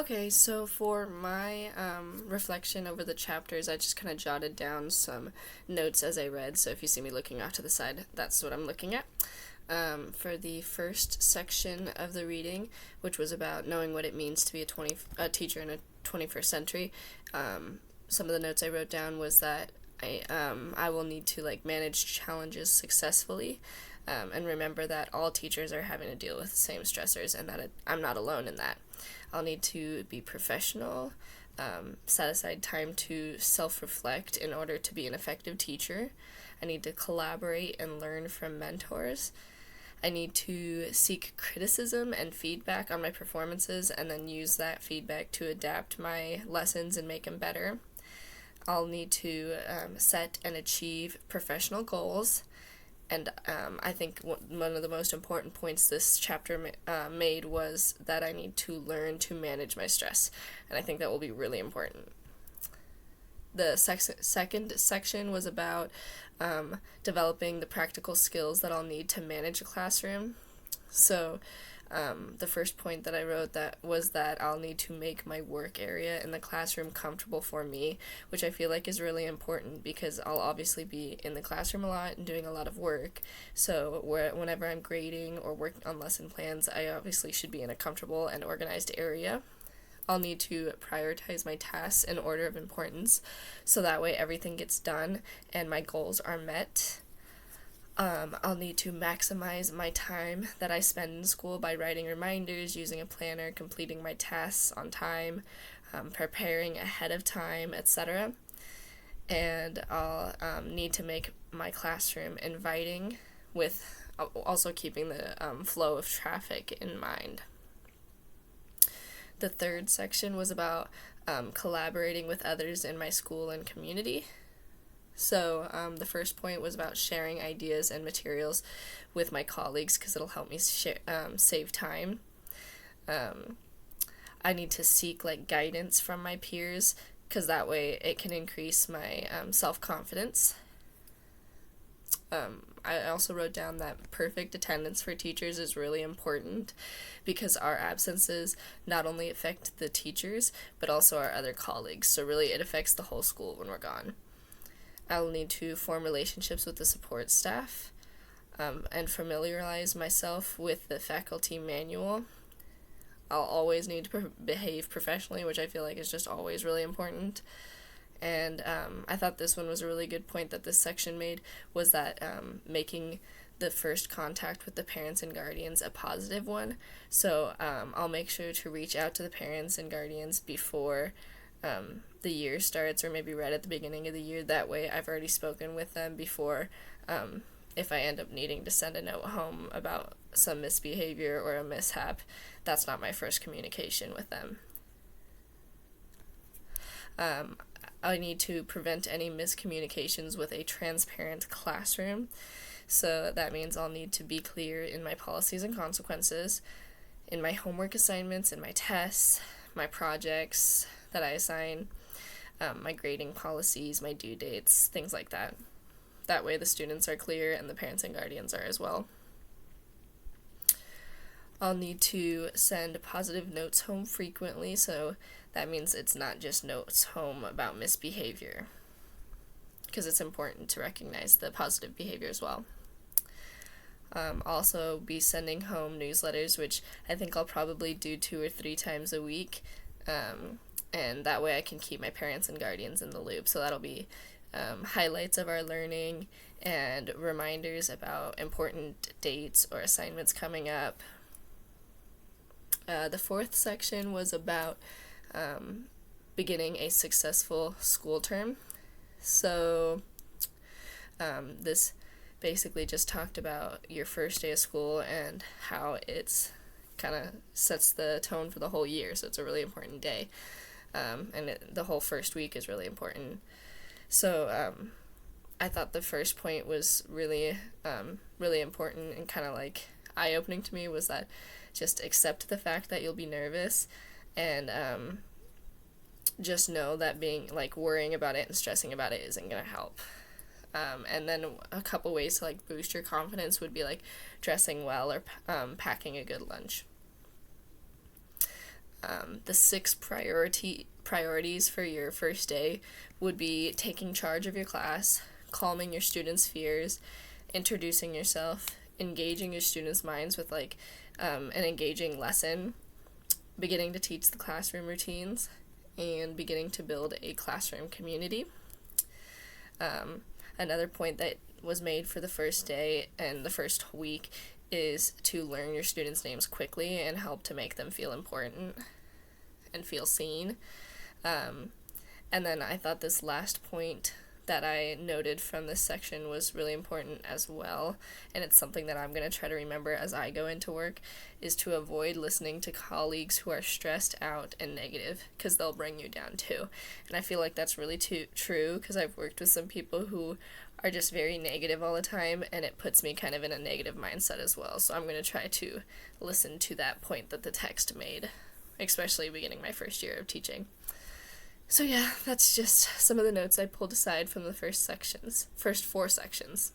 Okay, so for my reflection over the chapters, I just kind of jotted down some notes as I read. So if you see me looking off to the side, that's what I'm looking at. For the first section of the reading, which was about knowing what it means to be a teacher in a 21st century, some of the notes I wrote down was that I will need to manage challenges successfully, and remember that all teachers are having to deal with the same stressors, and that I'm not alone in that. I'll need to be professional, set aside time to self-reflect in order to be an effective teacher. I need to collaborate and learn from mentors. I need to seek criticism and feedback on my performances and then use that feedback to adapt my lessons and make them better. I'll need to set and achieve professional goals. And I think one of the most important points this chapter made was that I need to learn to manage my stress. And I think that will be really important. The second section was about developing the practical skills that I'll need to manage a classroom. So the first point that I wrote was that I'll need to make my work area in the classroom comfortable for me, which I feel like is really important because I'll obviously be in the classroom a lot and doing a lot of work. So whenever I'm grading or working on lesson plans, I obviously should be in a comfortable and organized area. I'll need to prioritize my tasks in order of importance, so that way everything gets done and my goals are met. I'll need to maximize my time that I spend in school by writing reminders, using a planner, completing my tasks on time, preparing ahead of time, etc. And I'll need to make my classroom inviting, with also keeping the flow of traffic in mind. The third section was about collaborating with others in my school and community. So the first point was about sharing ideas and materials with my colleagues because it'll help me save time. I need to seek guidance from my peers because that way it can increase my self-confidence. I also wrote down that perfect attendance for teachers is really important because our absences not only affect the teachers but also our other colleagues. So really it affects the whole school when we're gone. I'll need to form relationships with the support staff and familiarize myself with the faculty manual. I'll always need to behave professionally, which I feel like is just always really important. And I thought this one was a really good point that this section made, was that making the first contact with the parents and guardians a positive one. So I'll make sure to reach out to the parents and guardians before the year starts, or maybe right at the beginning of the year. That way I've already spoken with them before, if I end up needing to send a note home about some misbehavior or a mishap, that's not my first communication with them. I need to prevent any miscommunications with a transparent classroom. So that means I'll need to be clear in my policies and consequences, in my homework assignments, in my tests, my projects that I assign, my grading policies, my due dates, things like that. That way the students are clear and the parents and guardians are as well. I'll need to send positive notes home frequently, so that means it's not just notes home about misbehavior, because it's important to recognize the positive behavior as well. Also be sending home newsletters, which I think I'll probably do 2 or 3 times a week, and that way I can keep my parents and guardians in the loop. So that'll be highlights of our learning and reminders about important dates or assignments coming up. The fourth section was about beginning a successful school term. So this basically just talked about your first day of school and how it's kind of sets the tone for the whole year. So it's a really important day, and the whole first week is really important. So I thought the first point was really important and kind of eye-opening to me, was that just accept the fact that you'll be nervous, and just know that being worrying about it and stressing about it isn't going to help. And then a couple ways to boost your confidence would be dressing well or packing a good lunch. The six priorities for your first day would be taking charge of your class, calming your students' fears, introducing yourself, engaging your students' minds with an engaging lesson, beginning to teach the classroom routines, and beginning to build a classroom community. Another point that was made for the first day and the first week is to learn your students' names quickly and help to make them feel important and feel seen. And then I thought this last point that I noted from this section was really important as well, and it's something that I'm going to try to remember as I go into work, is to avoid listening to colleagues who are stressed out and negative, because they'll bring you down too. And I feel like that's really true, because I've worked with some people who are just very negative all the time, and it puts me kind of in a negative mindset as well. So I'm going to try to listen to that point that the text made, especially beginning my first year of teaching. So yeah, that's just some of the notes I pulled aside from the first 4 sections.